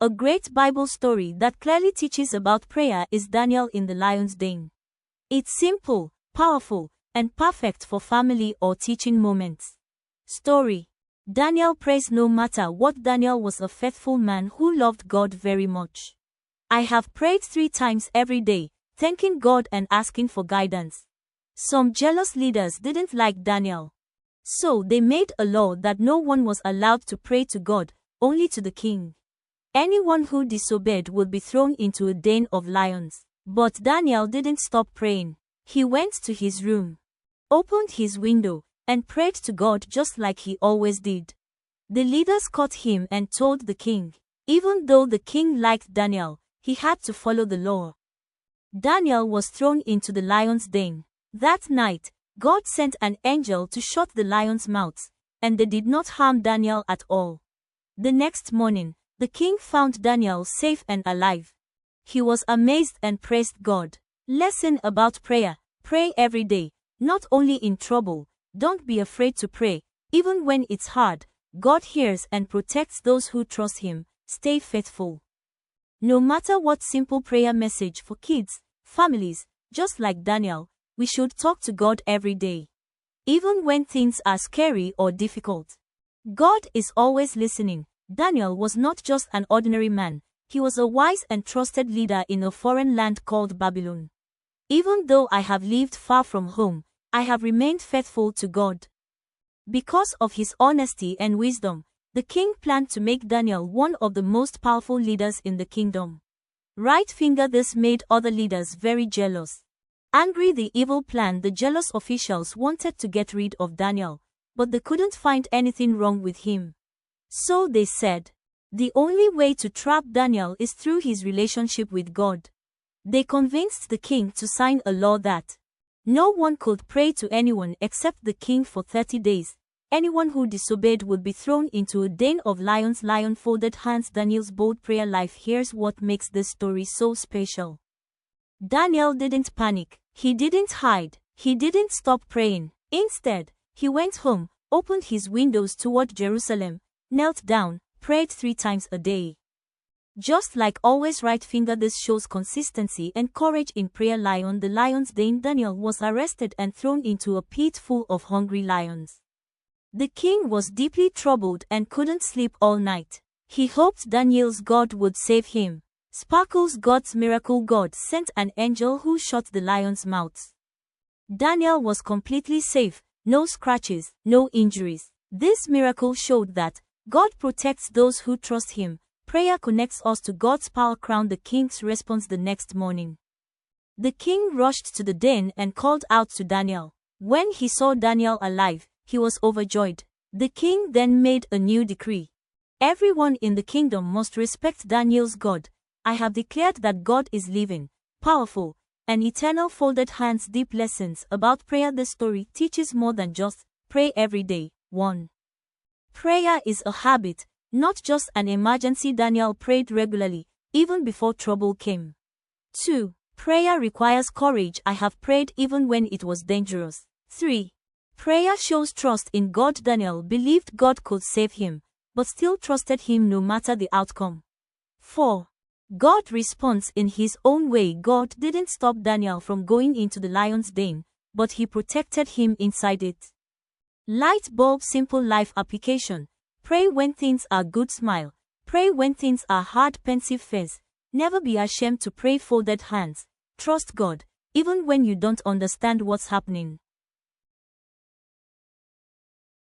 A great Bible story that clearly teaches about prayer is Daniel in the lion's den. It's simple, powerful, and perfect for family or teaching moments. Story. Daniel prays no matter what. Daniel was a faithful man who loved God very much. I have prayed 3 times every day, thanking God and asking for guidance. Some jealous leaders didn't like Daniel. So they made a law that no one was allowed to pray to God, only to the king. Anyone who disobeyed would be thrown into a den of lions. But Daniel didn't stop praying. He went to his room, opened his window, and prayed to God just like he always did. The leaders caught him and told the king. Even though the king liked Daniel, he had to follow the law. Daniel was thrown into the lion's den. That night, God sent an angel to shut the lions' mouths, and they did not harm Daniel at all. The next morning, the king found Daniel safe and alive. He was amazed and praised God. Lesson about prayer. Pray every day, not only in trouble. Don't be afraid to pray. Even when it's hard, God hears and protects those who trust Him. Stay faithful. No matter what. Simple prayer message for kids, families, just like Daniel, we should talk to God every day. Even when things are scary or difficult. God is always listening. Daniel was not just an ordinary man. He was a wise and trusted leader in a foreign land called Babylon. Even though I have lived far from home, I have remained faithful to God. Because of his honesty and wisdom, the king planned to make Daniel one of the most powerful leaders in the kingdom. Right finger. This made other leaders very jealous. Angry the evil plan, the jealous officials wanted to get rid of Daniel, but they couldn't find anything wrong with him. So they said, the only way to trap Daniel is through his relationship with God. They convinced the king to sign a law that no one could pray to anyone except the king for 30 days. Anyone who disobeyed would be thrown into a den of lions. Lion folded hands. Daniel's bold prayer life. Here's what makes this story so special. Daniel didn't panic. He didn't hide. He didn't stop praying. Instead, he went home, opened his windows toward Jerusalem, knelt down, prayed 3 times a day. Just like always. Right finger. This shows consistency and courage in prayer. Lion. The lion's den. Daniel was arrested and thrown into a pit full of hungry lions. The king was deeply troubled and couldn't sleep all night. He hoped Daniel's God would save him. Sparkles. God's miracle. God sent an angel who shut the lions' mouths. Daniel was completely safe, no scratches, no injuries. This miracle showed that God protects those who trust Him. Prayer connects us to God's power. Crown. The king's response. The next morning, the king rushed to the den and called out to Daniel. When he saw Daniel alive, he was overjoyed. The king then made a new decree. Everyone in the kingdom must respect Daniel's God. I have declared that God is living, powerful, and eternal. Folded hands. Deep lessons about prayer. This story teaches more than just pray every day. 1. Prayer is a habit, not just an emergency. Daniel prayed regularly, even before trouble came. 2. Prayer requires courage. I have prayed even when it was dangerous. 3. Prayer shows trust in God. Daniel believed God could save him, but still trusted Him no matter the outcome. 4. God responds in His own way. God didn't stop Daniel from going into the lion's den, but He protected him inside it. Light bulb. Simple life application. Pray when things are good. Smile. Pray when things are hard. Pensive face. Never be ashamed to pray. Folded hands. Trust God, even when you don't understand what's happening.